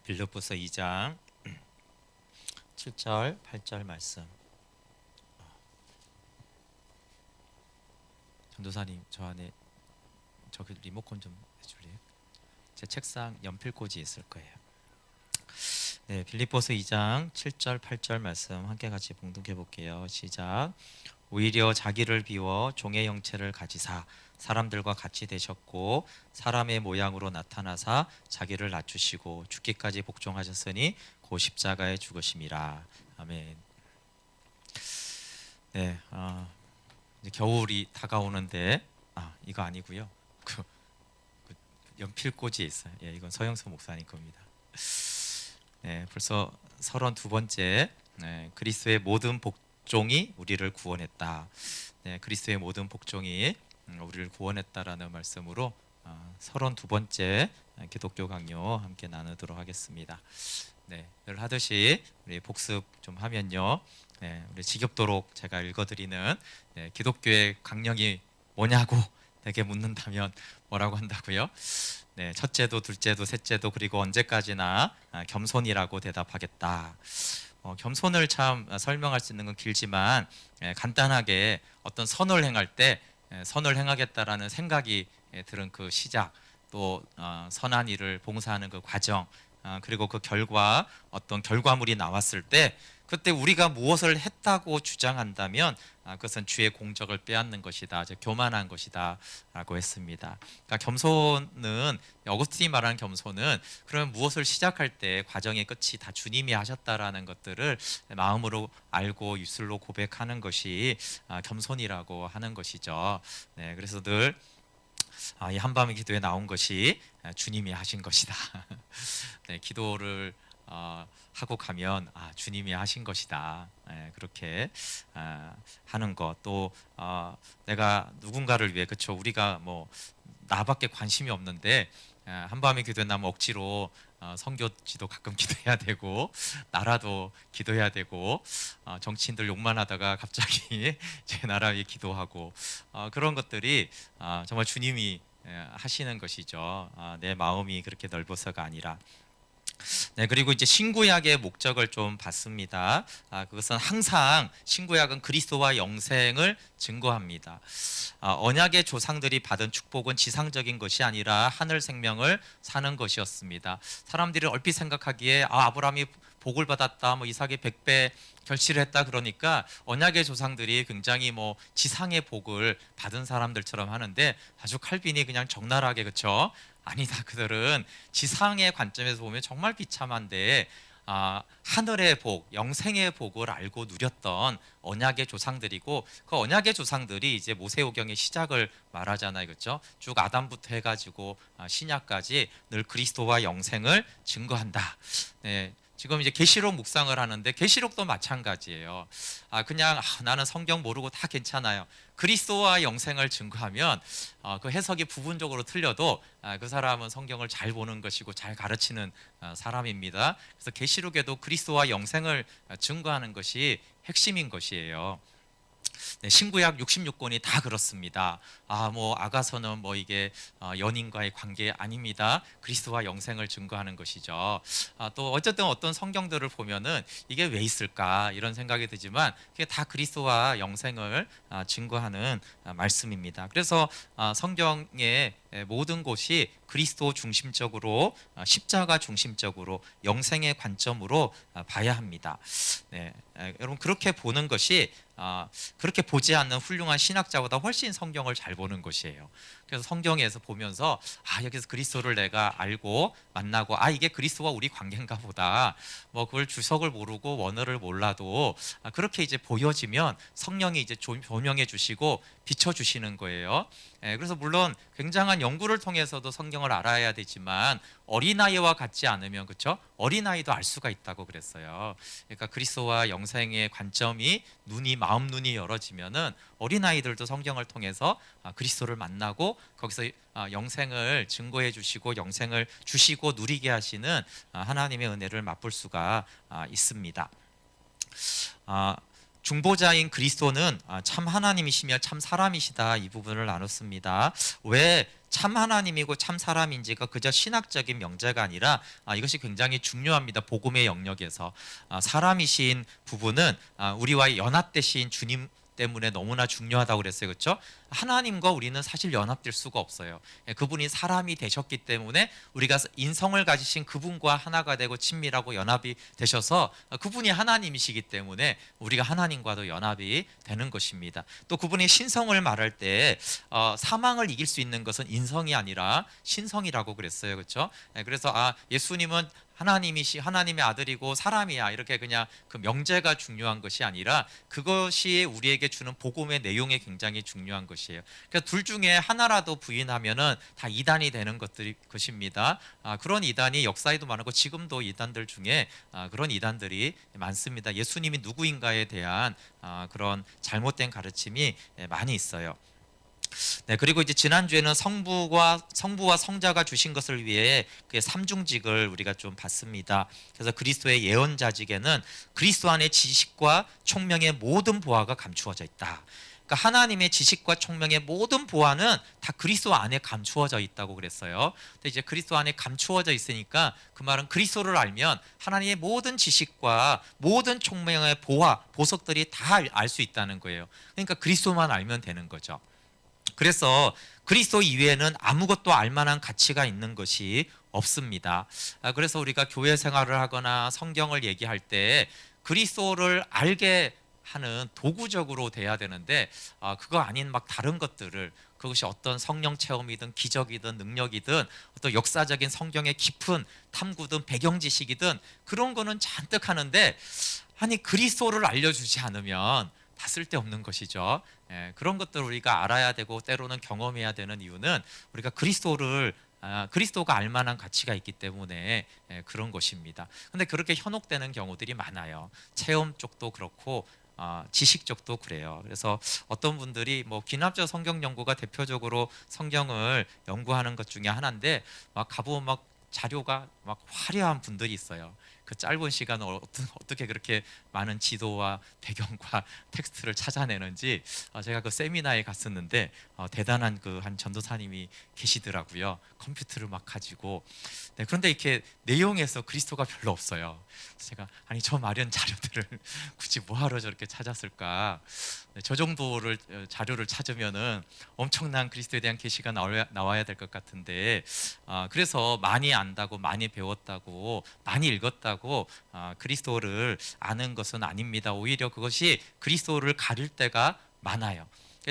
빌립보서 2장 7절 8절 말씀. 전도사님, 저 안에 저기 리모컨 좀 해줄래요? 제 책상 연필꽂이 있을 거예요. 네, 빌립보서 2장 7절 8절 말씀 함께 같이 봉독해 볼게요. 시작. 오히려 자기를 비워 종의 형체를 가지사 사람들과 같이 되셨고 사람의 모양으로 나타나사 자기를 낮추시고 죽기까지 복종하셨으니 고 십자가에 죽으심이라. 아멘. 네, 이제 겨울이 다가오는데 이거 아니고요. 그 연필꽂이 있어요. 예, 이건 서영수 목사님 겁니다. 네, 벌써 32번째. 네, 그리스도의 모든 복종이 우리를 구원했다. 네, 그리스도의 모든 복종이 우리를 구원했다라는 말씀으로 32번째 기독교 강요 함께 나누도록 하겠습니다. 네, 늘 하듯이 우리 복습 좀 하면요. 네, 우리 지겹도록 제가 읽어드리는 기독교의 강령이 뭐냐고 내게 묻는다면 뭐라고 한다고요? 네, 첫째도 둘째도 셋째도 그리고 언제까지나 겸손이라고 대답하겠다. 겸손을 참 설명할 수 있는 건 길지만 간단하게 어떤 선을 행할 때 선을 행하겠다라는 생각이 들은 그 시작, 또 선한 일을 봉사하는 그 과정, 그리고 그 결과 어떤 결과물이 나왔을 때 그때 우리가 무엇을 했다고 주장한다면 그것은 주의 공적을 빼앗는 것이다, 교만한 것이다 라고 했습니다. 그러니까 겸손은, 어거스틴이 말하는 겸손은 그러면 무엇을 시작할 때 과정의 끝이 다 주님이 하셨다라는 것들을 마음으로 알고 입술로 고백하는 것이 겸손이라고 하는 것이죠. 네, 그래서 늘 이 한밤의 기도에 나온 것이 주님이 하신 것이다. 네, 기도를 하고 가면 주님이 하신 것이다. 그렇게 하는 것. 또 내가 누군가를 위해, 그렇죠, 우리가 뭐 나밖에 관심이 없는데 한밤의 기도에 나면 억지로 선교지도 가끔 기도해야 되고 나라도 기도해야 되고 정치인들 욕만 하다가 갑자기 제 나라 위해 기도하고 그런 것들이 정말 주님이 하시는 것이죠. 내 마음이 그렇게 넓어서가 아니라. 네, 그리고 이제 신구약의 목적을 좀 봤습니다. 그것은 항상 신구약은 그리스도와 영생을 증거합니다. 언약의 조상들이 받은 축복은 지상적인 것이 아니라 하늘 생명을 사는 것이었습니다. 사람들이 얼핏 생각하기에 아브라함이 복을 받았다, 뭐 이삭이 100배 결실을 했다 그러니까 언약의 조상들이 굉장히 뭐 지상의 복을 받은 사람들처럼 하는데 아주 칼빈이 그냥 적나라하게, 그렇죠? 아니다. 그들은 지상의 관점에서 보면 정말 비참한데 하늘의 복, 영생의 복을 알고 누렸던 언약의 조상들이고, 그 언약의 조상들이 이제 모세오경의 시작을 말하잖아요, 그렇죠? 쭉 아담부터 해가지고 신약까지 늘 그리스도와 영생을 증거한다. 네, 지금 이제 계시록 묵상을 하는데 계시록도 마찬가지예요. 그냥 나는 성경 모르고 다 괜찮아요. 그리스도와 영생을 증거하면 그 해석이 부분적으로 틀려도 그 사람은 성경을 잘 보는 것이고 잘 가르치는 사람입니다. 그래서 계시록에도 그리스도와 영생을 증거하는 것이 핵심인 것이에요. 네, 신구약 66권이 다 그렇습니다. 뭐 아가서는 뭐 이게 연인과의 관계 아닙니다. 그리스도와 영생을 증거하는 것이죠. 또 어쨌든 어떤 성경들을 보면은 이게 왜 있을까 이런 생각이 들지만 그게 다 그리스도와 영생을 증거하는 말씀입니다. 그래서 성경의 모든 곳이 그리스도 중심적으로, 십자가 중심적으로, 영생의 관점으로 봐야 합니다. 네, 여러분 그렇게 보는 것이 그렇게 보지 않는 훌륭한 신학자보다 훨씬 성경을 잘 보는 것이에요. 그래서 성경에서 보면서 여기서 그리스도를 내가 알고 만나고 이게 그리스도와 우리 관계인가 보다, 뭐 그걸 주석을 모르고 원어를 몰라도 그렇게 이제 보여지면 성령이 이제 조명해 주시고 비춰 주시는 거예요. 그래서 물론 굉장한 연구를 통해서도 성경을 알아야 되지만 어린아이와 같지 않으면, 그렇죠? 어린아이도 알 수가 있다고 그랬어요. 그러니까 그리스도와 영생의 관점이 마음 눈이 열어지면은 어린아이들도 성경을 통해서 그리스도를 만나고 거기서 영생을 증거해 주시고 영생을 주시고 누리게 하시는 하나님의 은혜를 맛볼 수가 있습니다. 중보자인 그리스도는 참 하나님이시며 참 사람이시다, 이 부분을 나눴습니다. 왜 참 하나님이고 참 사람인지가 그저 신학적인 명제가 아니라 이것이 굉장히 중요합니다. 복음의 영역에서 사람이신 부분은 우리와의 연합되신 주님 때문에 너무나 중요하다고 그랬어요. 그렇죠? 하나님과 우리는 사실 연합될 수가 없어요. 그분이 사람이 되셨기 때문에 우리가 인성을 가지신 그분과 하나가 되고 친밀하고 연합이 되셔서 그분이 하나님이시기 때문에 우리가 하나님과도 연합이 되는 것입니다. 또 그분이 신성을 말할 때 사망을 이길 수 있는 것은 인성이 아니라 신성이라고 그랬어요. 그렇죠? 그래서 예수님은 하나님의 아들이고 사람이야, 이렇게 그냥 그 명제가 중요한 것이 아니라 그것이 우리에게 주는 복음의 내용이 굉장히 중요한 것이에요. 그러니까 둘 중에 하나라도 부인하면은 다 이단이 되는 것입니다. 그런 이단이 역사에도 많고 지금도 이단들 중에 그런 이단들이 많습니다. 예수님이 누구인가에 대한 그런 잘못된 가르침이 많이 있어요. 네, 그리고 이제 지난주에는 성부와 성자가 주신 것을 위해 그 삼중직을 우리가 좀 봤습니다. 그래서 그리스도의 예언자직에는 그리스도 안에 지식과 총명의 모든 보화가 감추어져 있다. 그러니까 하나님의 지식과 총명의 모든 보화는 다 그리스도 안에 감추어져 있다고 그랬어요. 근데 이제 그리스도 안에 감추어져 있으니까 그 말은 그리스도를 알면 하나님의 모든 지식과 모든 총명의 보석들이 다 알 수 있다는 거예요. 그러니까 그리스도만 알면 되는 거죠. 그래서 그리스도 이외에는 아무것도 알만한 가치가 있는 것이 없습니다. 그래서 우리가 교회 생활을 하거나 성경을 얘기할 때 그리스도를 알게 하는 도구적으로 돼야 되는데 그거 아닌 막 다른 것들을, 그것이 어떤 성령 체험이든 기적이든 능력이든 어떤 역사적인 성경의 깊은 탐구든 배경 지식이든 그런 거는 잔뜩 하는데 그리스도를 알려주지 않으면 다 쓸데없는 것이죠. 그런 것들을 우리가 알아야 되고 때로는 경험해야 되는 이유는 우리가 그리스도가 알만한 가치가 있기 때문에 그런 것입니다. 근데 그렇게 현혹되는 경우들이 많아요. 체험 쪽도 그렇고 지식 쪽도 그래요. 그래서 어떤 분들이 기납적 성경 연구가 대표적으로 성경을 연구하는 것 중에 하나인데 막 가보면 막 자료가 막 화려한 분들이 있어요. 그 짧은 시간을 어떻게 그렇게 많은 지도와 배경과 텍스트를 찾아내는지 제가 그 세미나에 갔었는데 대단한 그 한 전도사님이 계시더라고요. 컴퓨터를 막 가지고. 네, 그런데 이렇게 내용에서 그리스도가 별로 없어요. 제가 저 마련 자료들을 굳이 뭐하러 저렇게 찾았을까? 네, 저 정도를 자료를 찾으면은 엄청난 그리스도에 대한 계시가 나와야 될 것 같은데 그래서 많이 안다고, 많이 배웠다고, 많이 읽었다고 그리스도를 아는 것은 아닙니다. 오히려 그것이 그리스도를 가릴 때가 많아요.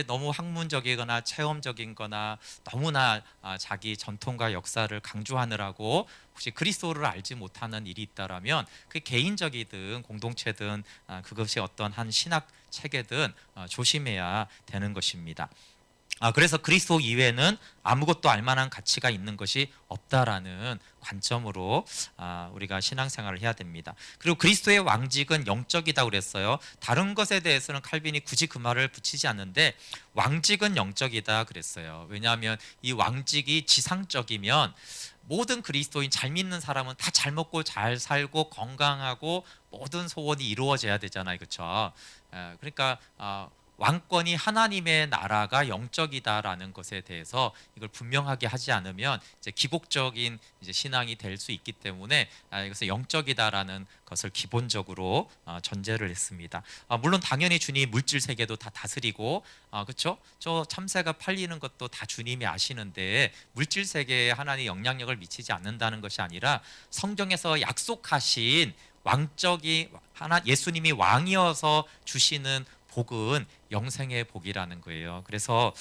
너무 학문적이거나 체험적인 거나 너무나 자기 전통과 역사를 강조하느라고 혹시 그리스도를 알지 못하는 일이 있다라면 그 개인적이든 공동체든 그것이 어떤 한 신학 체계든 조심해야 되는 것입니다. 그래서 그리스도 이외에는 아무것도 알만한 가치가 있는 것이 없다라는 관점으로 우리가 신앙생활을 해야 됩니다. 그리고 그리스도의 왕직은 영적이다 그랬어요. 다른 것에 대해서는 칼빈이 굳이 그 말을 붙이지 않는데 왕직은 영적이다 그랬어요. 왜냐하면 이 왕직이 지상적이면 모든 그리스도인, 잘 믿는 사람은 다 잘 먹고 잘 살고 건강하고 모든 소원이 이루어져야 되잖아요. 그렇죠? 그러니까 왕권이 하나님의 나라가 영적이다라는 것에 대해서 이걸 분명하게 하지 않으면 이제 기복적인 신앙이 될 수 있기 때문에 이것을 영적이다라는 것을 기본적으로 전제를 했습니다. 물론 당연히 주님이 물질 세계도 다 다스리고 그렇죠? 저 참새가 팔리는 것도 다 주님이 아시는데 물질 세계에 하나님이 영향력을 미치지 않는다는 것이 아니라 성경에서 약속하신 예수님이 왕이어서 주시는 복은 영생의 복이라는 거예요. 그래서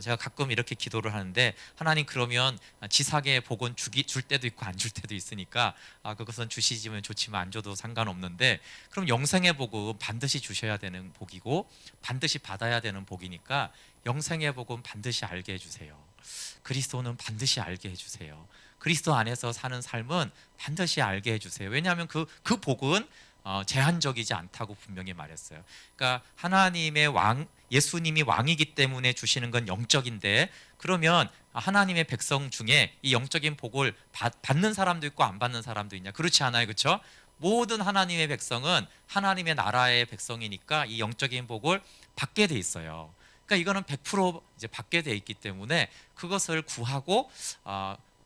제가 가끔 이렇게 기도를 하는데 하나님, 그러면 지상의 복은 줄 때도 있고 안 줄 때도 있으니까 그것은 주시지면 좋지만 안 줘도 상관없는데 그럼 영생의 복은 반드시 주셔야 되는 복이고 반드시 받아야 되는 복이니까 영생의 복은 반드시 알게 해주세요. 그리스도는 반드시 알게 해주세요. 그리스도 안에서 사는 삶은 반드시 알게 해주세요. 왜냐하면 그 복은 제한적이지 않다고 분명히 말했어요. 그러니까 예수님이 왕이기 때문에 주시는 건 영적인데 그러면 하나님의 백성 중에 이 영적인 복을 받는 사람도 있고 안 받는 사람도 있냐? 그렇지 않아요, 그렇죠? 모든 하나님의 백성은 하나님의 나라의 백성이니까 이 영적인 복을 받게 돼 있어요. 그러니까 이거는 100% 이제 받게 돼 있기 때문에 그것을 구하고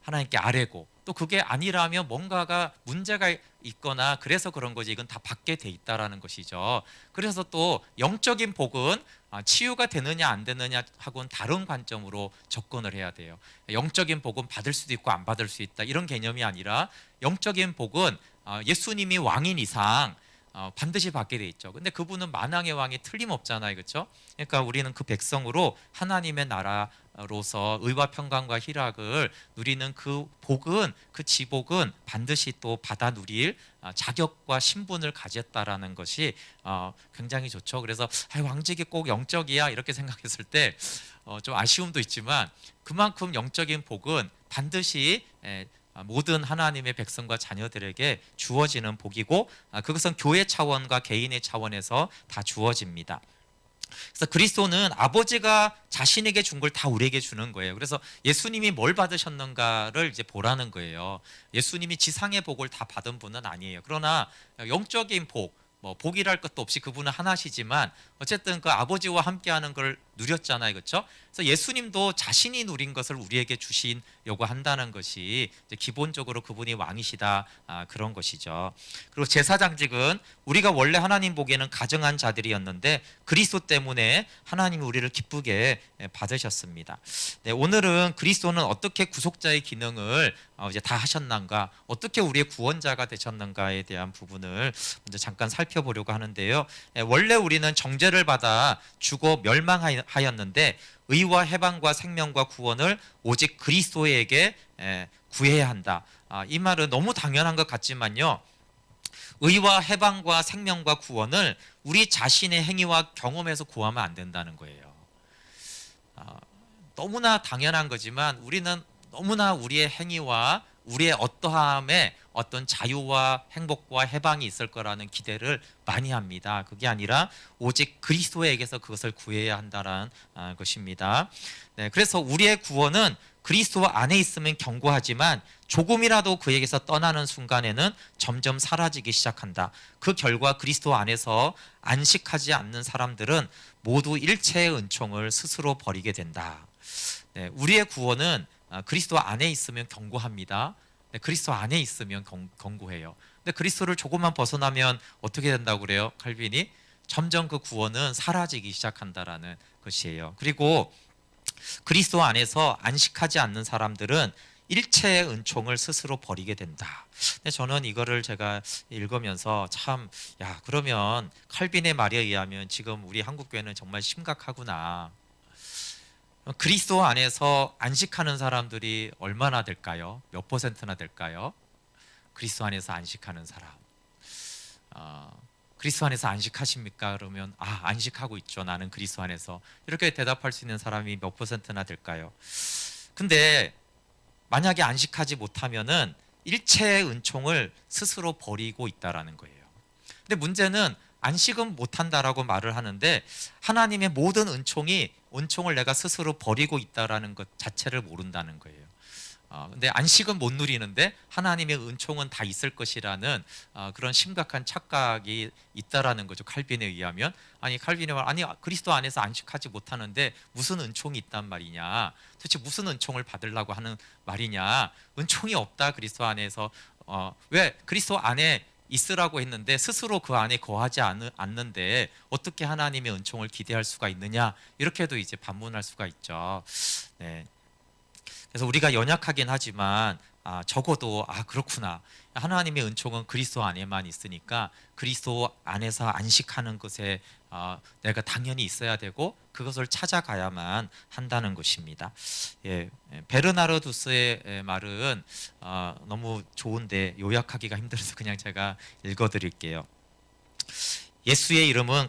하나님께 아뢰고, 또 그게 아니라면 뭔가가 문제가 있거나 그래서 그런 거지, 이건 다 받게 돼 있다라는 것이죠. 그래서 또 영적인 복은 치유가 되느냐 안 되느냐 하고는 다른 관점으로 접근을 해야 돼요. 영적인 복은 받을 수도 있고 안 받을 수 있다, 이런 개념이 아니라 영적인 복은 예수님이 왕인 이상 반드시 받게 돼 있죠. 근데 그분은 만왕의 왕이 틀림없잖아요, 그렇죠? 그러니까 우리는 그 백성으로 하나님의 나라로서 의와 평강과 희락을 누리는 그 복은, 그 지복은 반드시 또 받아 누릴 자격과 신분을 가졌다라는 것이 굉장히 좋죠. 그래서 왕직이 꼭 영적이야 이렇게 생각했을 때 좀 아쉬움도 있지만, 그만큼 영적인 복은 반드시 모든 하나님의 백성과 자녀들에게 주어지는 복이고, 그것은 교회 차원과 개인의 차원에서 다 주어집니다. 그래서 그리스도는 아버지가 자신에게 준 걸 다 우리에게 주는 거예요. 그래서 예수님이 뭘 받으셨는가를 이제 보라는 거예요. 예수님이 지상의 복을 다 받은 분은 아니에요. 그러나 영적인 복, 복이랄 것도 없이 그분은 하나시지만 어쨌든 그 아버지와 함께하는 걸 누렸잖아요, 그렇죠? 그래서 예수님도 자신이 누린 것을 우리에게 주시려고 한다는 것이 이제 기본적으로 그분이 왕이시다, 그런 것이죠. 그리고 제사장직은 우리가 원래 하나님 보기에는 가정한 자들이었는데 그리스도 때문에 하나님이 우리를 기쁘게 받으셨습니다. 네, 오늘은 그리스도는 어떻게 구속자의 기능을 이제 다 하셨는가, 어떻게 우리의 구원자가 되셨는가에 대한 부분을 먼저 잠깐 살펴보려고 하는데요. 원래 우리는 정죄를 받아 죽어 멸망하였는데 의와 해방과 생명과 구원을 오직 그리스도에게 구해야 한다. 이 말은 너무 당연한 것 같지만요, 의와 해방과 생명과 구원을 우리 자신의 행위와 경험에서 구하면 안 된다는 거예요. 너무나 당연한 거지만 우리는 너무나 우리의 행위와 우리의 어떠함에 어떤 자유와 행복과 해방이 있을 거라는 기대를 많이 합니다. 그게 아니라 오직 그리스도에게서 그것을 구해야 한다는 것입니다. 네, 그래서 우리의 구원은 그리스도 안에 있으면 견고하지만 조금이라도 그에게서 떠나는 순간에는 점점 사라지기 시작한다. 그 결과 그리스도 안에서 안식하지 않는 사람들은 모두 일체의 은총을 스스로 버리게 된다. 네, 우리의 구원은 그리스도 안에 있으면 견고합니다. 네, 그리스도 안에 있으면 견고해요. 근데 그리스도를 조금만 벗어나면 어떻게 된다고 그래요? 칼빈이 점점 그 구원은 사라지기 시작한다라는 것이에요. 그리고 그리스도 안에서 안식하지 않는 사람들은 일체의 은총을 스스로 버리게 된다. 근데 저는 이거를 제가 읽으면서 참, 그러면 칼빈의 말에 의하면 지금 우리 한국 교회는 정말 심각하구나. 그리스도 안에서 안식하는 사람들이 얼마나 될까요? 몇 퍼센트나 될까요? 그리스도 안에서 안식하는 사람. 그리스도 안에서 안식하십니까? 그러면 안식하고 있죠. 나는 그리스도 안에서. 이렇게 대답할 수 있는 사람이 몇 퍼센트나 될까요? 근데 만약에 안식하지 못하면은 일체의 은총을 스스로 버리고 있다라는 거예요. 근데 문제는 안식은 못한다라고 말을 하는데 하나님의 모든 은총을 내가 스스로 버리고 있다라는 것 자체를 모른다는 거예요. 근데 안식은 못 누리는데 하나님의 은총은 다 있을 것이라는 그런 심각한 착각이 있다라는 거죠. 칼빈에 의하면. 칼빈이 말 그리스도 안에서 안식하지 못하는데 무슨 은총이 있단 말이냐, 도대체 무슨 은총을 받으려고 하는 말이냐, 은총이 없다 그리스도 안에서. 왜 그리스도 안에 있으라고 했는데 스스로 그 안에 거하지 않는데 어떻게 하나님의 은총을 기대할 수가 있느냐, 이렇게도 이제 반문할 수가 있죠. 네. 그래서 우리가 연약하긴 하지만 적어도 그렇구나, 하나님의 은총은 그리스도 안에만 있으니까 그리스도 안에서 안식하는 것에 내가 당연히 있어야 되고 그것을 찾아가야만 한다는 것입니다. 베르나르두스의 말은 너무 좋은데 요약하기가 힘들어서 그냥 제가 읽어드릴게요. 예수의 이름은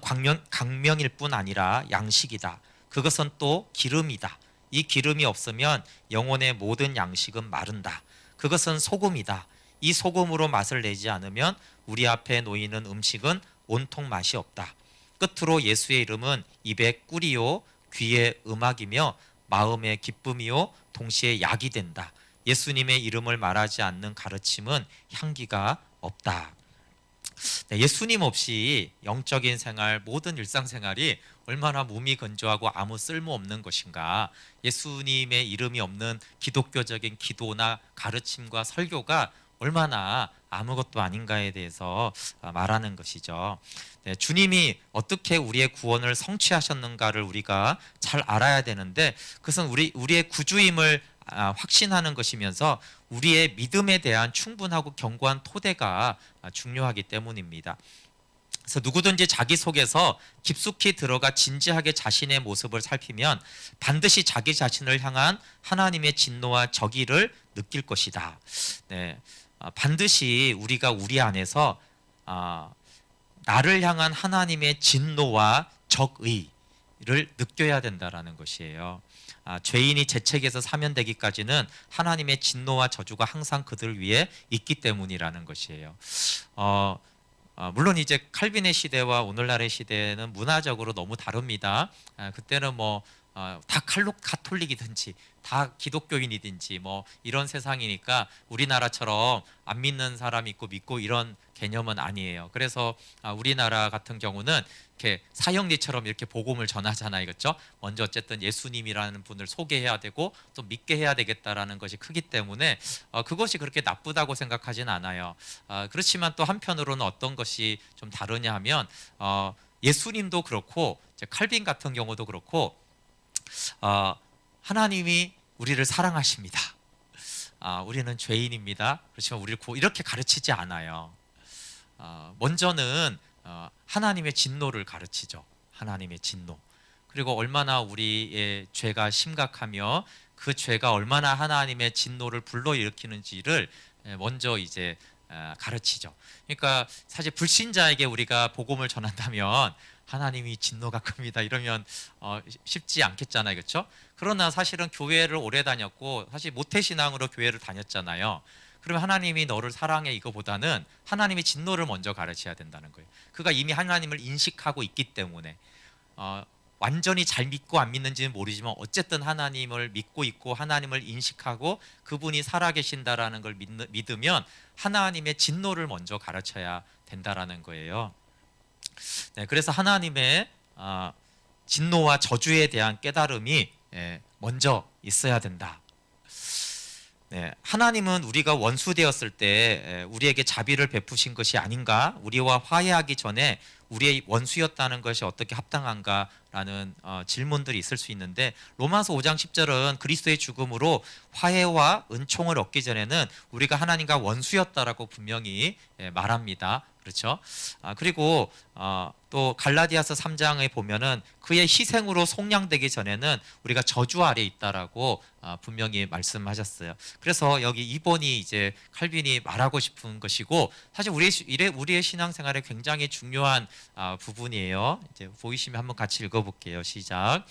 강명일 뿐 아니라 양식이다. 그것은 또 기름이다. 이 기름이 없으면 영혼의 모든 양식은 마른다. 그것은 소금이다. 이 소금으로 맛을 내지 않으면 우리 앞에 놓이는 음식은 온통 맛이 없다. 끝으로 예수의 이름은 입에 꿀이요 귀에 음악이며 마음의 기쁨이요 동시에 약이 된다. 예수님의 이름을 말하지 않는 가르침은 향기가 없다. 네, 예수님 없이 영적인 생활, 모든 일상생활이 얼마나 무미건조하고 아무 쓸모없는 것인가. 예수님의 이름이 없는 기독교적인 기도나 가르침과 설교가 얼마나 아무것도 아닌가에 대해서 말하는 것이죠. 네, 주님이 어떻게 우리의 구원을 성취하셨는가를 우리가 잘 알아야 되는데, 그것은 우리의 구주임을 확신하는 것이면서 우리의 믿음에 대한 충분하고 견고한 토대가 중요하기 때문입니다. 그래서 누구든지 자기 속에서 깊숙이 들어가 진지하게 자신의 모습을 살피면 반드시 자기 자신을 향한 하나님의 진노와 적의를 느낄 것이다. 네, 반드시 우리가 우리 안에서 나를 향한 하나님의 진노와 적의를 느껴야 된다라는 것이에요. 죄인이 재책에서 사면되기까지는 하나님의 진노와 저주가 항상 그들 위에 있기 때문이라는 것이에요. 물론 이제 칼빈의 시대와 오늘날의 시대는 문화적으로 너무 다릅니다. 그때는 다 가톨릭이든지 다 기독교인이든지 이런 세상이니까 우리나라처럼 안 믿는 사람이 있고 믿고 이런 개념은 아니에요. 그래서 우리나라 같은 경우는 이렇게 사형리처럼 이렇게 복음을 전하잖아요, 그렇죠? 먼저 어쨌든 예수님이라는 분을 소개해야 되고 또 믿게 해야 되겠다라는 것이 크기 때문에 그것이 그렇게 나쁘다고 생각하진 않아요. 그렇지만 또 한편으로는 어떤 것이 좀 다르냐 하면 예수님도 그렇고 이제 칼빈 같은 경우도 그렇고 하나님이 우리를 사랑하십니다. 우리는 죄인입니다. 그렇지만 우리를 이렇게 가르치지 않아요. 먼저는 하나님의 진노를 가르치죠. 하나님의 진노. 그리고 얼마나 우리의 죄가 심각하며 그 죄가 얼마나 하나님의 진노를 불러일으키는지를 먼저 이제 가르치죠. 그러니까 사실 불신자에게 우리가 복음을 전한다면 하나님이 진노가 큽니다 이러면 쉽지 않겠잖아요, 그렇죠? 그러나 사실은 교회를 오래 다녔고 사실 모태신앙으로 교회를 다녔잖아요. 그러면 하나님이 너를 사랑해 이거보다는 하나님의 진노를 먼저 가르쳐야 된다는 거예요. 그가 이미 하나님을 인식하고 있기 때문에 완전히 잘 믿고 안 믿는지는 모르지만 어쨌든 하나님을 믿고 있고 하나님을 인식하고 그분이 살아계신다라는 걸 믿으면 하나님의 진노를 먼저 가르쳐야 된다라는 거예요. 네, 그래서 하나님의 진노와 저주에 대한 깨달음이 먼저 있어야 된다. 네, 하나님은 우리가 원수되었을 때 우리에게 자비를 베푸신 것이 아닌가? 우리와 화해하기 전에 우리의 원수였다는 것이 어떻게 합당한가라는 질문들이 있을 수 있는데, 로마서 5장 10절은 그리스도의 죽음으로 화해와 은총을 얻기 전에는 우리가 하나님과 원수였다라고 분명히 말합니다. 그렇죠? 그리고 또 갈라디아서 3장에 보면은 그의 희생으로 속량되기 전에는 우리가 저주 아래 있다라고 분명히 말씀하셨어요. 그래서 여기 2번이 이제 칼빈이 말하고 싶은 것이고, 사실 우리의 신앙생활에 굉장히 중요한 부분이에요. 이제 보이시면 한번 같이 읽어볼게요. 시작.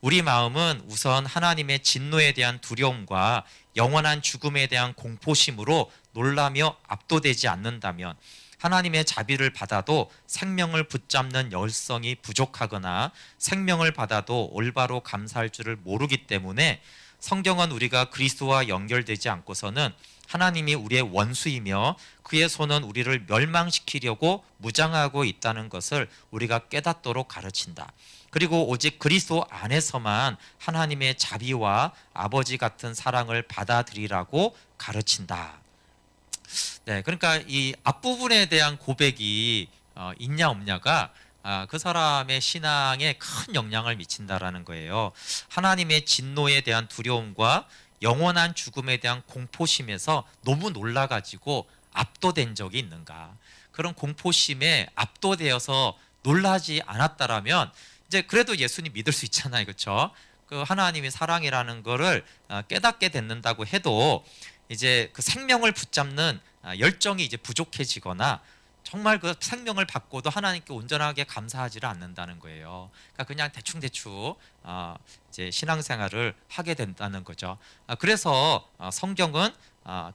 우리 마음은 우선 하나님의 진노에 대한 두려움과 영원한 죽음에 대한 공포심으로 놀라며 압도되지 않는다면 하나님의 자비를 받아도 생명을 붙잡는 열성이 부족하거나 생명을 받아도 올바로 감사할 줄을 모르기 때문에 성경은 우리가 그리스도와 연결되지 않고서는 하나님이 우리의 원수이며 그의 손은 우리를 멸망시키려고 무장하고 있다는 것을 우리가 깨닫도록 가르친다. 그리고 오직 그리스도 안에서만 하나님의 자비와 아버지 같은 사랑을 받아들이라고 가르친다. 네, 그러니까 이 앞부분에 대한 고백이 있냐 없냐가 그 사람의 신앙에 큰 영향을 미친다라는 거예요. 하나님의 진노에 대한 두려움과 영원한 죽음에 대한 공포심에서 너무 놀라가지고 압도된 적이 있는가? 그런 공포심에 압도되어서 놀라지 않았다라면 이제 그래도 예수님 믿을 수 있잖아요, 그렇죠? 그 하나님의 사랑이라는 거를 깨닫게 됐는다고 해도 이제 그 생명을 붙잡는 열정이 이제 부족해지거나 정말 그 생명을 받고도 하나님께 온전하게 감사하지를 않는다는 거예요. 그러니까 그냥 대충 이제 신앙생활을 하게 된다는 거죠. 그래서 성경은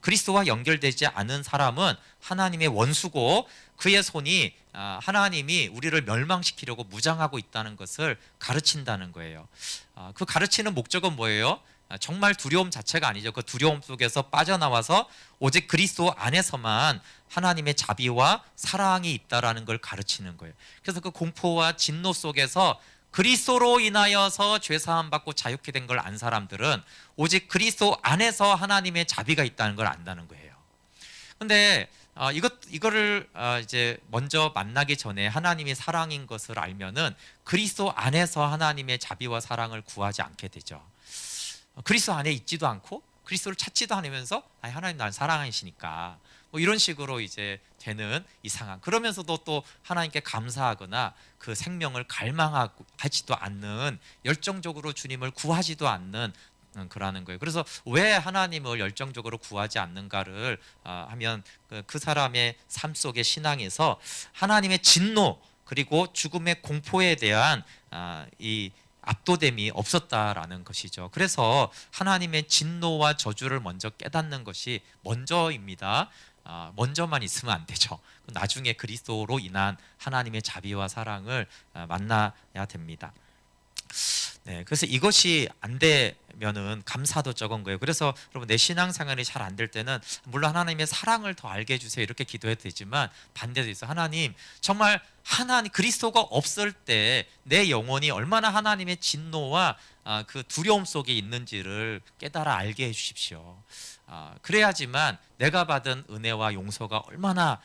그리스도와 연결되지 않은 사람은 하나님의 원수고 그의 손이 하나님이 우리를 멸망시키려고 무장하고 있다는 것을 가르친다는 거예요. 그 가르치는 목적은 뭐예요? 정말 두려움 자체가 아니죠. 그 두려움 속에서 빠져나와서 오직 그리스도 안에서만 하나님의 자비와 사랑이 있다라는 걸 가르치는 거예요. 그래서 그 공포와 진노 속에서 그리스도로 인하여서 죄 사함 받고 자유케 된 걸 안 사람들은 오직 그리스도 안에서 하나님의 자비가 있다는 걸 안다는 거예요. 근데 이거를 이제 먼저 만나기 전에 하나님이 사랑인 것을 알면은 그리스도 안에서 하나님의 자비와 사랑을 구하지 않게 되죠. 그리스도 안에 있지도 않고 그리스도를 찾지도 않으면서 하나님 날 사랑하시니까 뭐 이런 식으로 이제 되는 이 상황. 그러면서도 또 하나님께 감사하거나 그 생명을 갈망하지도 않는, 열정적으로 주님을 구하지도 않는 그러는 거예요. 그래서 왜 하나님을 열정적으로 구하지 않는가를 하면 그 사람의 삶 속의 신앙에서 하나님의 진노 그리고 죽음의 공포에 대한 이 압도됨이 없었다라는 것이죠. 그래서 하나님의 진노와 저주를 먼저 깨닫는 것이 먼저입니다. 먼저만 있으면 안 되죠. 나중에 그리스도로 인한 하나님의 자비와 사랑을 만나야 됩니다. 네, 그래서 이것이 안 되면은 감사도 적은 거예요. 그래서 여러분 내 신앙생활이 잘 안 될 때는 물론 하나님의 사랑을 더 알게 해주세요 이렇게 기도해도 되지만 반대도 있어. 하나님 정말 하나님 그리스도가 없을 때 내 영혼이 얼마나 하나님의 진노와 그 두려움 속에 있는지를 깨달아 알게 해주십시오. 그래야지만 내가 받은 은혜와 용서가 얼마나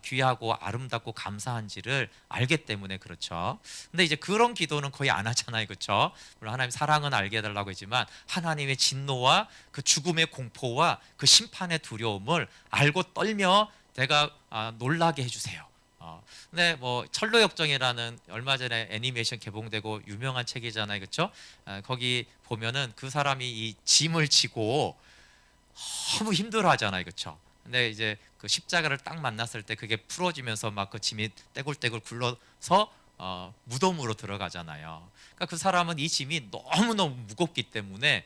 귀하고 아름답고 감사한지를 알기 때문에 그렇죠. 근데 이제 그런 기도는 거의 안 하잖아요, 그렇죠? 물론 하나님 사랑은 알게 해달라고 했지만 하나님의 진노와 그 죽음의 공포와 그 심판의 두려움을 알고 떨며 내가 놀라게 해주세요. 근데 뭐 철로역정이라는 얼마 전에 애니메이션 개봉되고 유명한 책이잖아요, 그렇죠? 거기 보면은 그 사람이 이 짐을 지고 너무 힘들어하잖아요, 그렇죠? 근데 이제 그 십자가를 딱 만났을 때 그게 풀어지면서 막 그 짐이 떼굴떼굴 굴러서 무덤으로 들어가잖아요. 그러니까 그 사람은 이 짐이 너무너무 무겁기 때문에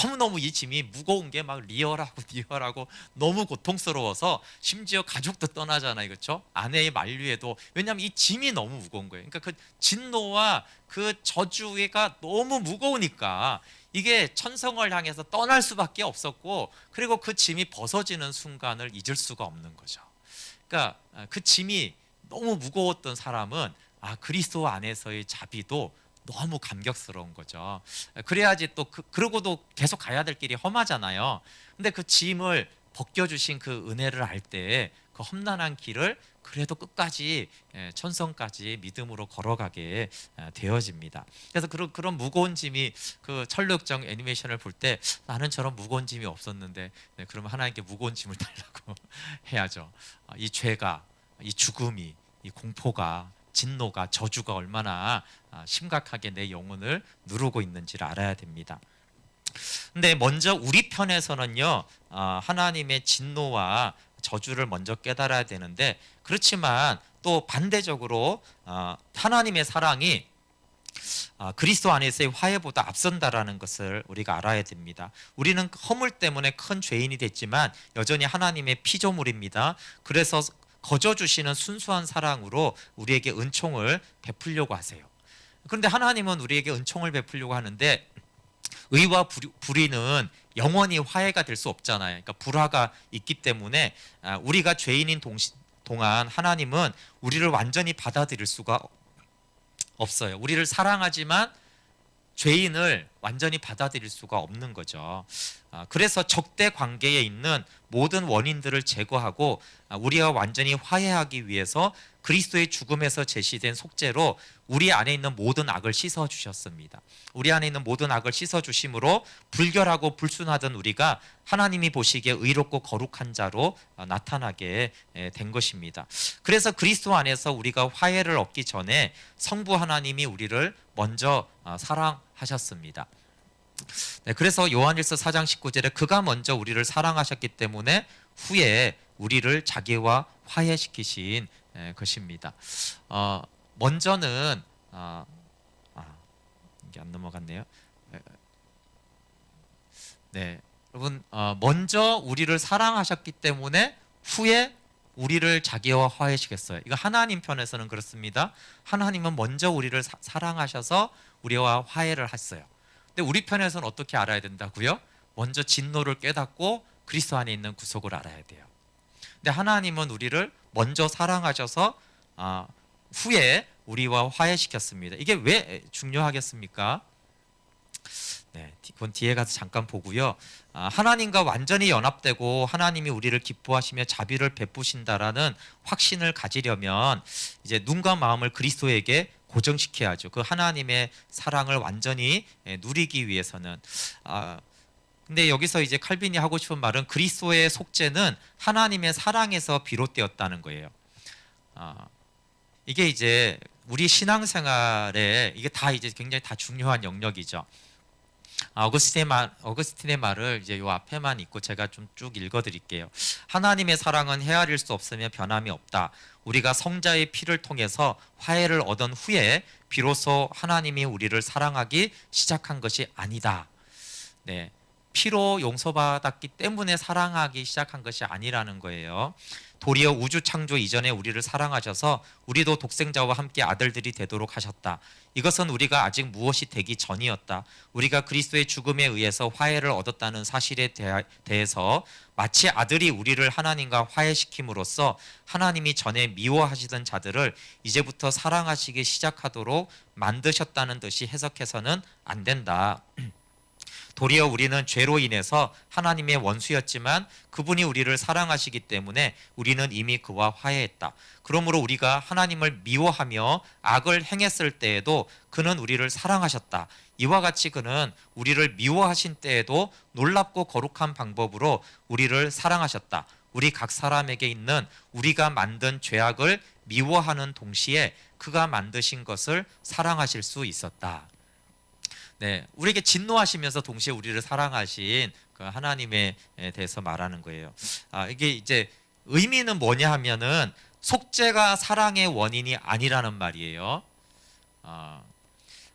너무너무 이 짐이 무거운 게 막 리얼하고 너무 고통스러워서 심지어 가족도 떠나잖아요, 그렇죠? 아내의 만류에도, 왜냐하면 이 짐이 너무 무거운 거예요. 그러니까 그 진노와 그 저주가 너무 무거우니까 이게 천성을 향해서 떠날 수밖에 없었고, 그리고 그 짐이 벗어지는 순간을 잊을 수가 없는 거죠. 그러니까 그 짐이 너무 무거웠던 사람은 그리스도 안에서의 자비도 너무 감격스러운 거죠. 그래야지 또 그러고도 계속 가야 될 길이 험하잖아요. 근데 그 짐을 벗겨주신 그 은혜를 알 때 그 험난한 길을 그래도 끝까지 천성까지 믿음으로 걸어가게 되어집니다. 그래서 그런 무거운 짐이 그 철로역정 애니메이션을 볼 때 나는 저런 무거운 짐이 없었는데, 그러면 하나님께 무거운 짐을 달라고 해야죠. 이 죄가, 이 죽음이, 이 공포가, 진노가, 저주가 얼마나 심각하게 내 영혼을 누르고 있는지를 알아야 됩니다. 근데 먼저 우리 편에서는요, 하나님의 진노와 저주를 먼저 깨달아야 되는데, 그렇지만 또 반대적으로 하나님의 사랑이 그리스도 안에서의 화해보다 앞선다라는 것을 우리가 알아야 됩니다. 우리는 허물 때문에 큰 죄인이 됐지만 여전히 하나님의 피조물입니다. 그래서 거저 주시는 순수한 사랑으로 우리에게 은총을 베풀려고 하세요. 그런데 하나님은 우리에게 은총을 베풀려고 하는데 의와 불의는 영원히 화해가 될 수 없잖아요. 그러니까 불화가 있기 때문에 우리가 죄인인 동안 하나님은 우리를 완전히 받아들일 수가 없어요. 우리를 사랑하지만 죄인을 완전히 받아들일 수가 없는 거죠. 그래서 적대 관계에 있는 모든 원인들을 제거하고 우리가 완전히 화해하기 위해서 그리스도의 죽음에서 제시된 속죄로 우리 안에 있는 모든 악을 씻어 주셨습니다. 우리 안에 있는 모든 악을 씻어 주심으로 불결하고 불순하던 우리가 하나님이 보시기에 의롭고 거룩한 자로 나타나게 된 것입니다. 그래서 그리스도 안에서 우리가 화해를 얻기 전에 성부 하나님이 우리를 먼저 사랑하셨습니다. 네, 그래서 요한일서 4장 19절에 그가 먼저 우리를 사랑하셨기 때문에 후에 우리를 자기와 화해시키신 것입니다. 먼저는 이게 안 넘어갔네요. 네, 여러분 먼저 우리를 사랑하셨기 때문에 후에 우리를 자기와 화해시켰어요. 이거 하나님 편에서는 그렇습니다. 하나님은 먼저 우리를 사랑하셔서 우리와 화해를 했어요. 근데 우리 편에서는 어떻게 알아야 된다고요? 먼저 진노를 깨닫고 그리스도 안에 있는 구속을 알아야 돼요. 근데 하나님은 우리를 먼저 사랑하셔서 후에 우리와 화해시켰습니다. 이게 왜 중요하겠습니까? 네, 그건 뒤에 가서 잠깐 보고요. 하나님과 완전히 연합되고 하나님이 우리를 기뻐하시며 자비를 베푸신다라는 확신을 가지려면 이제 눈과 마음을 그리스도에게 고정시켜야죠. 그 하나님의 사랑을 완전히 누리기 위해서는. 근데 여기서 이제 칼빈이 하고 싶은 말은 그리스도의 속죄는 하나님의 사랑에서 비롯되었다는 거예요. 이게 이제 우리 신앙생활에 이게 다 이제 굉장히 다 중요한 영역이죠. 어거스틴의 말을 이제 요 앞에만 읽고 제가 좀 쭉 읽어드릴게요. 하나님의 사랑은 헤아릴 수 없으며 변함이 없다. 우리가 성자의 피를 통해서 화해를 얻은 후에 비로소 하나님이 우리를 사랑하기 시작한 것이 아니다. 네, 피로 용서받았기 때문에 사랑하기 시작한 것이 아니라는 거예요. 도리어 우주 창조 이전에 우리를 사랑하셔서 우리도 독생자와 함께 아들들이 되도록 하셨다. 이것은 우리가 아직 무엇이 되기 전이었다. 우리가 그리스도의 죽음에 의해서 화해를 얻었다는 사실에 대해서 마치 아들이 우리를 하나님과 화해시킴으로써 하나님이 전에 미워하시던 자들을 이제부터 사랑하시기 시작하도록 만드셨다는 듯이 해석해서는 안 된다. 도리어 우리는 죄로 인해서 하나님의 원수였지만 그분이 우리를 사랑하시기 때문에 우리는 이미 그와 화해했다. 그러므로 우리가 하나님을 미워하며 악을 행했을 때에도 그는 우리를 사랑하셨다. 이와 같이 그는 우리를 미워하신 때에도 놀랍고 거룩한 방법으로 우리를 사랑하셨다. 우리 각 사람에게 있는 우리가 만든 죄악을 미워하는 동시에 그가 만드신 것을 사랑하실 수 있었다. 네, 우리에게 진노하시면서 동시에 우리를 사랑하신 그 하나님에 대해서 말하는 거예요. 이게 이제 의미는 뭐냐 하면은 속죄가 사랑의 원인이 아니라는 말이에요.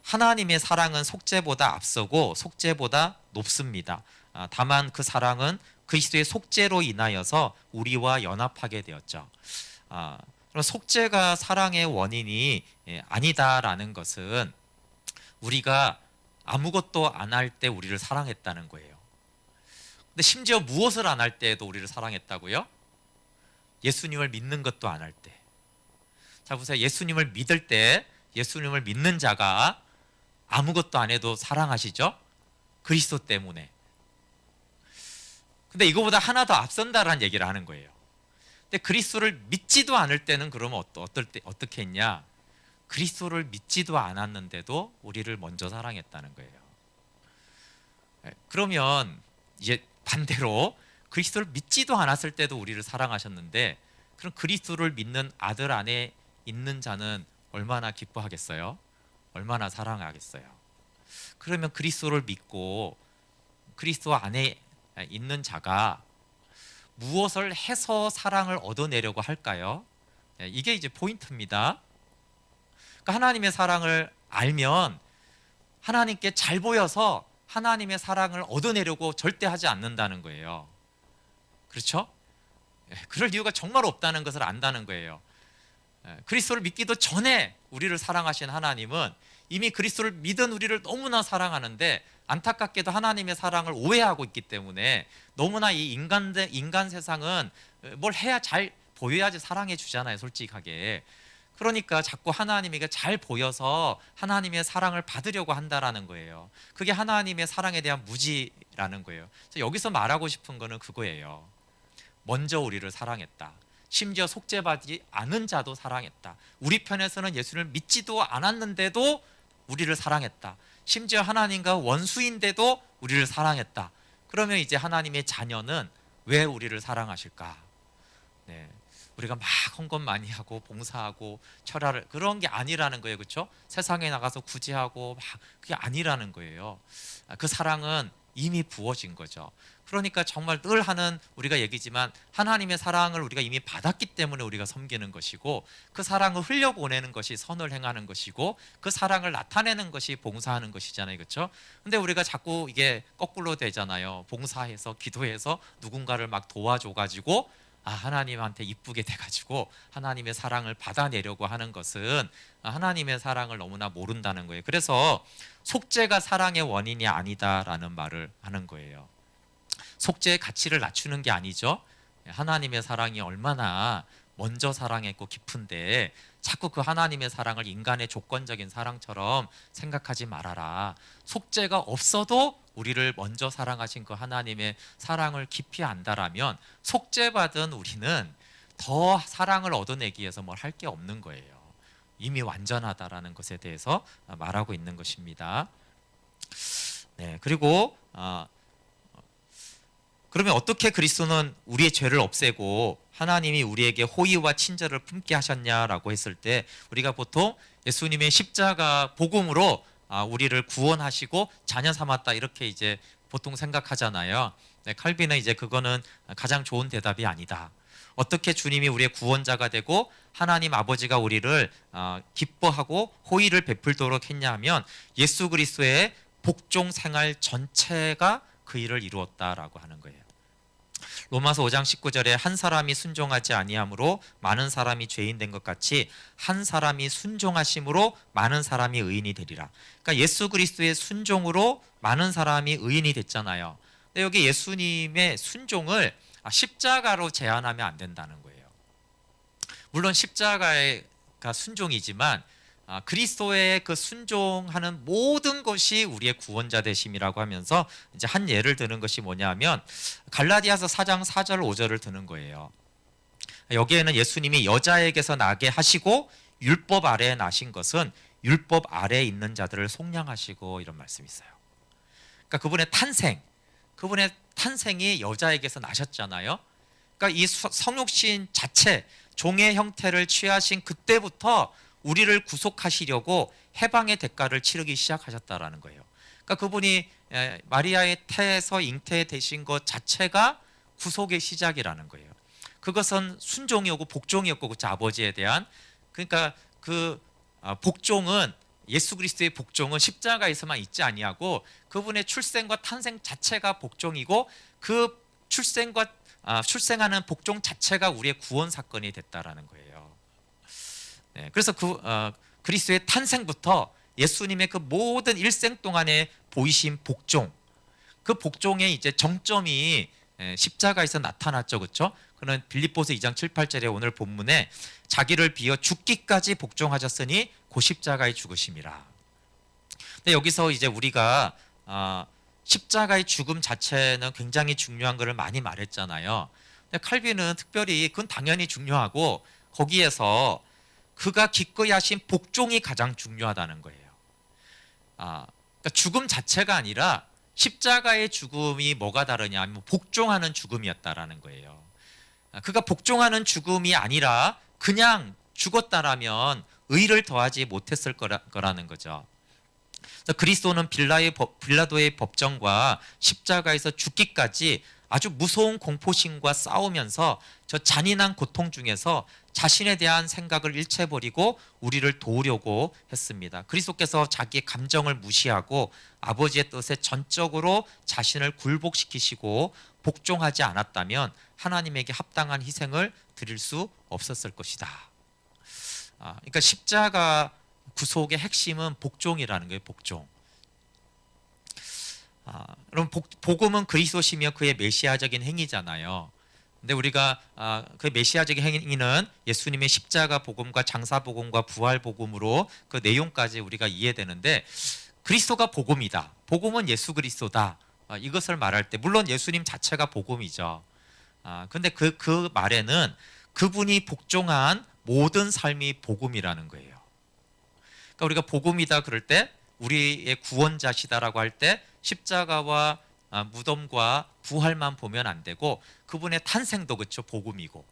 하나님의 사랑은 속죄보다 앞서고 속죄보다 높습니다. 다만 그 사랑은 그리스도의 속죄로 인하여서 우리와 연합하게 되었죠. 그럼 속죄가 사랑의 원인이 아니다라는 것은 우리가 아무것도 안 할 때 우리를 사랑했다는 거예요. 근데 심지어 무엇을 안 할 때에도 우리를 사랑했다고요? 예수님을 믿는 것도 안 할 때. 자 보세요. 예수님을 믿을 때 예수님을 믿는 자가 아무것도 안 해도 사랑하시죠? 그리스도 때문에. 근데 이거보다 하나 더 앞선다라는 얘기를 하는 거예요. 근데 그리스도를 믿지도 않을 때는 그러면 어떻게 했냐? 그리스도를 믿지도 않았는데도 우리를 먼저 사랑했다는 거예요. 그러면 이제 반대로 그리스도를 믿지도 않았을 때도 우리를 사랑하셨는데 그럼 그리스도를 믿는 아들 안에 있는 자는 얼마나 기뻐하겠어요? 얼마나 사랑하겠어요? 그러면 그리스도를 믿고 그리스도 안에 있는 자가 무엇을 해서 사랑을 얻어내려고 할까요? 이게 이제 포인트입니다. 하나님의 사랑을 알면 하나님께 잘 보여서 하나님의 사랑을 얻어내려고 절대 하지 않는다는 거예요. 그렇죠? 그럴 이유가 정말 없다는 것을 안다는 거예요. 그리스도를 믿기도 전에 우리를 사랑하신 하나님은 이미 그리스도를 믿은 우리를 너무나 사랑하는데 안타깝게도 하나님의 사랑을 오해하고 있기 때문에 너무나 이 인간 세상은 뭘 해야 잘 보여야지 사랑해 주잖아요, 솔직하게. 그러니까 자꾸 하나님에게 잘 보여서 하나님의 사랑을 받으려고 한다라는 거예요. 그게 하나님의 사랑에 대한 무지라는 거예요. 여기서 말하고 싶은 거는 그거예요. 먼저 우리를 사랑했다. 심지어 속죄받지 않은 자도 사랑했다. 우리 편에서는 예수를 믿지도 않았는데도 우리를 사랑했다. 심지어 하나님과 원수인데도 우리를 사랑했다. 그러면 이제 하나님의 자녀는 왜 우리를 사랑하실까? 네. 우리가 막 헌금 많이 하고 봉사하고 철야를 그런 게 아니라는 거예요. 그렇죠? 세상에 나가서 구제하고 막 그게 아니라는 거예요. 그 사랑은 이미 부어진 거죠. 그러니까 정말 늘 하는 우리가 얘기지만 하나님의 사랑을 우리가 이미 받았기 때문에 우리가 섬기는 것이고 그 사랑을 흘려보내는 것이 선을 행하는 것이고 그 사랑을 나타내는 것이 봉사하는 것이잖아요. 그렇죠? 근데 우리가 자꾸 이게 거꾸로 되잖아요. 봉사해서 기도해서 누군가를 막 도와줘 가지고 하나님한테 이쁘게 돼가지고 하나님의 사랑을 받아내려고 하는 것은 하나님의 사랑을 너무나 모른다는 거예요. 그래서 속죄가 사랑의 원인이 아니다라는 말을 하는 거예요. 속죄의 가치를 낮추는 게 아니죠. 하나님의 사랑이 얼마나 먼저 사랑했고 깊은데 자꾸 그 하나님의 사랑을 인간의 조건적인 사랑처럼 생각하지 말아라. 속죄가 없어도 우리를 먼저 사랑하신 그 하나님의 사랑을 깊이 안다라면 속죄받은 우리는 더 사랑을 얻어내기 위해서 뭘 할 게 없는 거예요. 이미 완전하다라는 것에 대해서 말하고 있는 것입니다. 네, 그리고 그러면 어떻게 그리스도는 우리의 죄를 없애고 하나님이 우리에게 호의와 친절을 품게 하셨냐라고 했을 때 우리가 보통 예수님의 십자가 복음으로 우리를 구원하시고 자녀 삼았다 이렇게 이제 보통 생각하잖아요. 네, 칼빈은 이제 그거는 가장 좋은 대답이 아니다. 어떻게 주님이 우리의 구원자가 되고 하나님 아버지가 우리를 기뻐하고 호의를 베풀도록 했냐 하면 예수 그리스도의 복종 생활 전체가 그 일을 이루었다라고 하는 거예요. 로마서 5장 19절에 한 사람이 순종하지 아니함으로 많은 사람이 죄인 된 것 같이 한 사람이 순종하심으로 많은 사람이 의인이 되리라. 그러니까 예수 그리스도의 순종으로 많은 사람이 의인이 됐잖아요. 근데 여기 예수님의 순종을 십자가로 제한하면 안 된다는 거예요. 물론 십자가가 순종이지만 그리스도의 그 순종하는 모든 것이 우리의 구원자 되심이라고 하면서 이제 한 예를 드는 것이 뭐냐면 갈라디아서 4장 4절 5절을 드는 거예요. 여기에는 예수님이 여자에게서 나게 하시고 율법 아래에 나신 것은 율법 아래에 있는 자들을 속량하시고 이런 말씀이 있어요. 그러니까 그분의 탄생이 여자에게서 나셨잖아요. 그러니까 이 성육신 자체 종의 형태를 취하신 그때부터 우리를 구속하시려고 해방의 대가를 치르기 시작하셨다라는 거예요. 그러니까 그분이 마리아의 태에서 잉태되신 것 자체가 구속의 시작이라는 거예요. 그것은 순종이었고 복종이었고 그렇죠? 아버지에 대한. 그러니까 그 복종은 예수 그리스도의 복종은 십자가에서만 있지 아니하고 그분의 출생과 탄생 자체가 복종이고 그 출생하는 복종 자체가 우리의 구원 사건이 됐다라는 거예요. 네, 그래서 그리스도의 탄생부터 예수님의 그 모든 일생 동안에 보이신 복종, 그 복종의 이제 정점이 십자가에서 나타났죠, 그렇죠? 그는 빌립보서 2장 7, 8절에 오늘 본문에 자기를 비워 죽기까지 복종하셨으니 그 십자가의 죽으심이라. 근데 여기서 이제 우리가 십자가의 죽음 자체는 굉장히 중요한 것을 많이 말했잖아요. 근데 칼빈은 특별히 그건 당연히 중요하고 거기에서 그가 기꺼이 하신 복종이 가장 중요하다는 거예요. 그러니까 죽음 자체가 아니라 십자가의 죽음이 뭐가 다르냐 하면 복종하는 죽음이었다라는 거예요. 그가 복종하는 죽음이 아니라 그냥 죽었다라면 의를 더하지 못했을 거라는 거죠. 그리스도는 빌라도의 법정과 십자가에서 죽기까지 아주 무서운 공포심과 싸우면서 저 잔인한 고통 중에서 자신에 대한 생각을 잃혀버리고 우리를 도우려고 했습니다. 그리스도께서 자기의 감정을 무시하고 아버지의 뜻에 전적으로 자신을 굴복시키시고 복종하지 않았다면 하나님에게 합당한 희생을 드릴 수 없었을 것이다. 그러니까 십자가 구속의 핵심은 복종이라는 거예요. 복종. 그럼 복음은 그리스도시며 그의 메시아적인 행위잖아요. 근데 우리가 그 메시아적인 행위는 예수님의 십자가 복음과 장사 복음과 부활 복음으로 그 내용까지 우리가 이해되는데 그리스도가 복음이다. 복음은 예수 그리스도다. 이것을 말할 때 물론 예수님 자체가 복음이죠. 근데 그 말에는 그분이 복종한 모든 삶이 복음이라는 거예요. 그러니까 우리가 복음이다 그럴 때 우리의 구원자시다라고 할 때 십자가와 무덤과 부활만 보면 안 되고 그분의 탄생도 그렇죠. 복음이고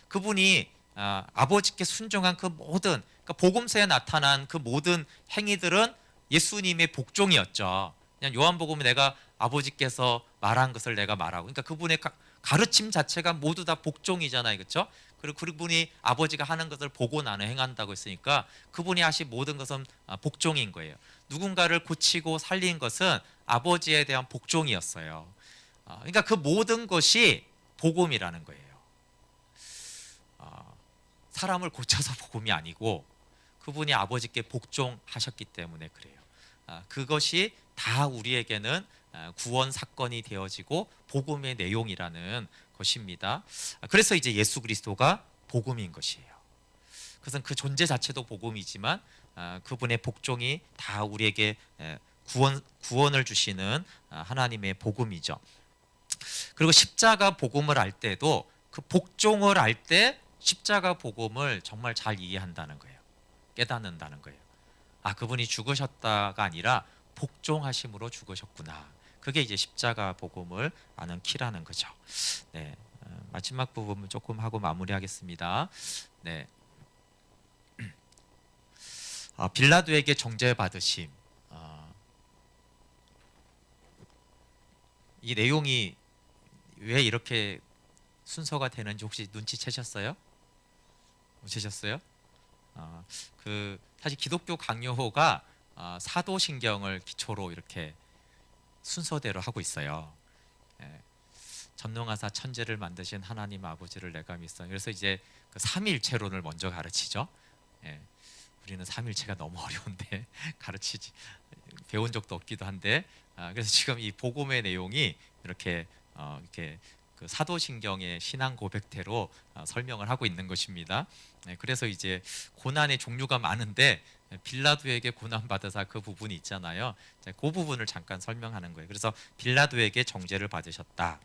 그분이 아버지께 순종한 그 모든 그러니까 복음서에 나타난 그 모든 행위들은 예수님의 복종이었죠. 그냥 요한복음에 내가 아버지께서 말한 것을 내가 말하고 그러니까 그분의 가르침 자체가 모두 다 복종이잖아요. 그렇죠? 그리고 그분이 아버지가 하는 것을 보고 나는 행한다고 했으니까 그분이 하신 모든 것은 복종인 거예요. 누군가를 고치고 살린 것은 아버지에 대한 복종이었어요. 그러니까 그 모든 것이 복음이라는 거예요. 사람을 고쳐서 복음이 아니고 그분이 아버지께 복종하셨기 때문에 그래요. 그것이 다 우리에게는 구원 사건이 되어지고 복음의 내용이라는 것입니다. 그래서 이제 예수 그리스도가 복음인 것이에요. 그것은 그 존재 자체도 복음이지만 그분의 복종이 다 우리에게 구원을 주시는 하나님의 복음이죠. 그리고 십자가 복음을 알 때도 그 복종을 알 때 십자가 복음을 정말 잘 이해한다는 거예요. 깨닫는다는 거예요. 그분이 죽으셨다가 아니라 복종하심으로 죽으셨구나. 그게 이제 십자가 복음을 아는 키라는 거죠. 네, 마지막 부분 조금 하고 마무리하겠습니다. 네, 빌라도에게 정죄받으심. 이 내용이 왜 이렇게 순서가 되는지 혹시 눈치채셨어요? 보셨어요? 사실 기독교 강요호가 사도신경을 기초로 이렇게 순서대로 하고 있어요. 예, 전능하사 천지를 만드신 하나님 아버지를 내가 믿어. 그래서 이제 그 삼위일체론을 먼저 가르치죠. 예, 우리는 삼위일체가 너무 어려운데 가르치지 배운 적도 없기도 한데 그래서 지금 이 복음의 내용이 이렇게 그 사도신경의 신앙 고백대로 설명을 하고 있는 것입니다. 그래서 이제 고난의 종류가 많은데 빌라도에게 고난 받으사 그 부분이 있잖아요. 그 부분을 잠깐 설명하는 거예요. 그래서 빌라도에게 정죄를 받으셨다.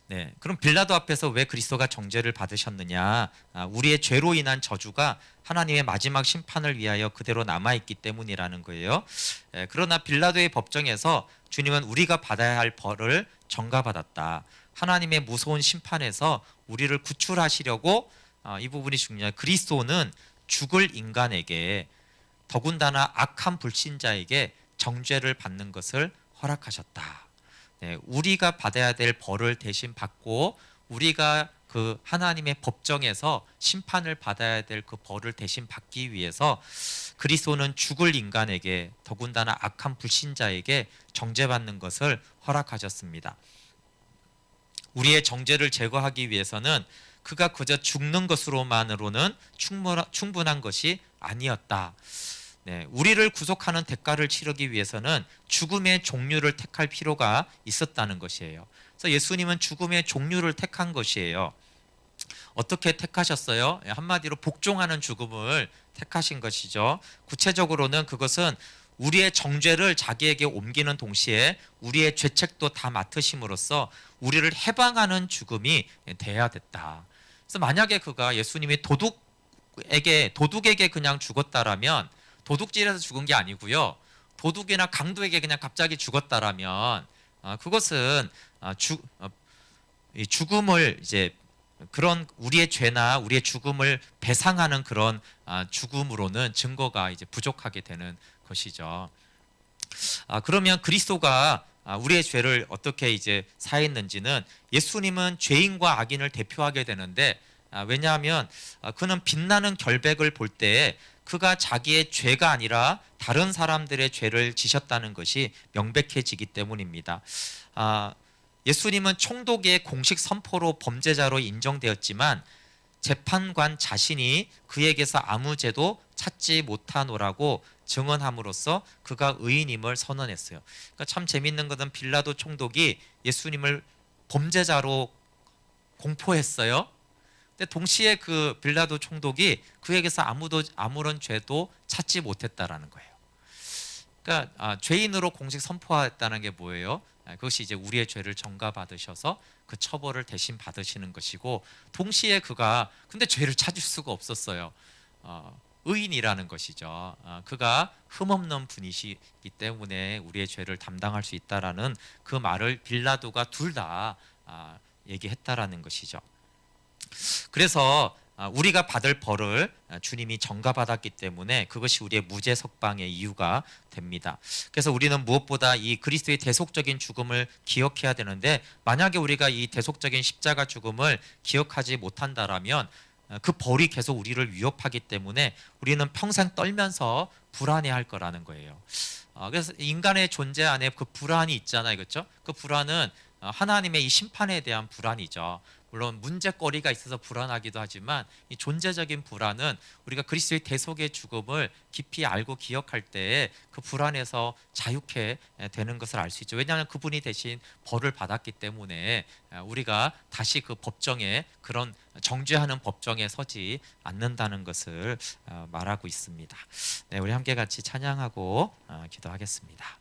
네, 그럼 빌라도 앞에서 왜 그리스도가 정죄를 받으셨느냐? 우리의 죄로 인한 저주가 하나님의 마지막 심판을 위하여 그대로 남아있기 때문이라는 거예요. 그러나 빌라도의 법정에서 주님은 우리가 받아야 할 벌을 전가받았다. 하나님의 무서운 심판에서 우리를 구출하시려고 이 부분이 중요해요. 그리스도는 죽을 인간에게 더군다나 악한 불신자에게 정죄를 받는 것을 허락하셨다. 네, 우리가 받아야 될 벌을 대신 받고 우리가 그 하나님의 법정에서 심판을 받아야 될 그 벌을 대신 받기 위해서 그리스도는 죽을 인간에게 더군다나 악한 불신자에게 정죄받는 것을 허락하셨습니다. 우리의 정죄를 제거하기 위해서는 그가 그저 죽는 것으로만으로는 충분한 것이 아니었다. 네, 우리를 구속하는 대가를 치르기 위해서는 죽음의 종류를 택할 필요가 있었다는 것이에요. 그래서 예수님은 죽음의 종류를 택한 것이에요. 어떻게 택하셨어요? 한마디로 복종하는 죽음을 택하신 것이죠. 구체적으로는 그것은 우리의 정죄를 자기에게 옮기는 동시에 우리의 죄책도 다 맡으심으로써 우리를 해방하는 죽음이 돼야 됐다. 그래서 만약에 그가 예수님이 도둑에게 그냥 죽었다라면 도둑질해서 죽은 게 아니고요. 도둑이나 강도에게 그냥 갑자기 죽었다라면 그것은 죽음을 이제 그런 우리의 죄나 우리의 죽음을 배상하는 그런 죽음으로는 증거가 이제 부족하게 되는 것이죠. 그러면 그리스도가 우리의 죄를 어떻게 이제 사했는지는 예수님은 죄인과 악인을 대표하게 되는데 왜냐하면 그는 빛나는 결백을 볼 때에 그가 자기의 죄가 아니라 다른 사람들의 죄를 지셨다는 것이 명백해지기 때문입니다. 예수님은 총독의 공식 선포로 범죄자로 인정되었지만 재판관 자신이 그에게서 아무 죄도 찾지 못하노라고 증언함으로써 그가 의인임을 선언했어요. 그러니까 참 재밌는 것은 빌라도 총독이 예수님을 범죄자로 공포했어요. 근데 동시에 그 빌라도 총독이 그에게서 아무런 죄도 찾지 못했다라는 거예요. 그러니까 죄인으로 공식 선포했다는 게 뭐예요? 그것이 이제 우리의 죄를 전가받으셔서 그 처벌을 대신 받으시는 것이고 동시에 그가 근데 죄를 찾을 수가 없었어요. 의인이라는 것이죠. 그가 흠없는 분이시기 때문에 우리의 죄를 담당할 수 있다라는 그 말을 빌라도가 둘 다 얘기했다라는 것이죠. 그래서 우리가 받을 벌을 주님이 전가받았기 때문에 그것이 우리의 무죄 석방의 이유가 됩니다. 그래서 우리는 무엇보다 이 그리스도의 대속적인 죽음을 기억해야 되는데 만약에 우리가 이 대속적인 십자가 죽음을 기억하지 못한다라면 그 벌이 계속 우리를 위협하기 때문에 우리는 평생 떨면서 불안해할 거라는 거예요. 그래서 인간의 존재 안에 그 불안이 있잖아요, 그렇죠? 그 불안은 하나님의 이 심판에 대한 불안이죠. 물론 문제거리가 있어서 불안하기도 하지만 이 존재적인 불안은 우리가 그리스도의 대속의 죽음을 깊이 알고 기억할 때에 그 불안에서 자유케 되는 것을 알 수 있죠. 왜냐하면 그분이 대신 벌을 받았기 때문에 우리가 다시 그 법정에, 그런 정죄하는 법정에 서지 않는다는 것을 말하고 있습니다. 네, 우리 함께 같이 찬양하고 기도하겠습니다.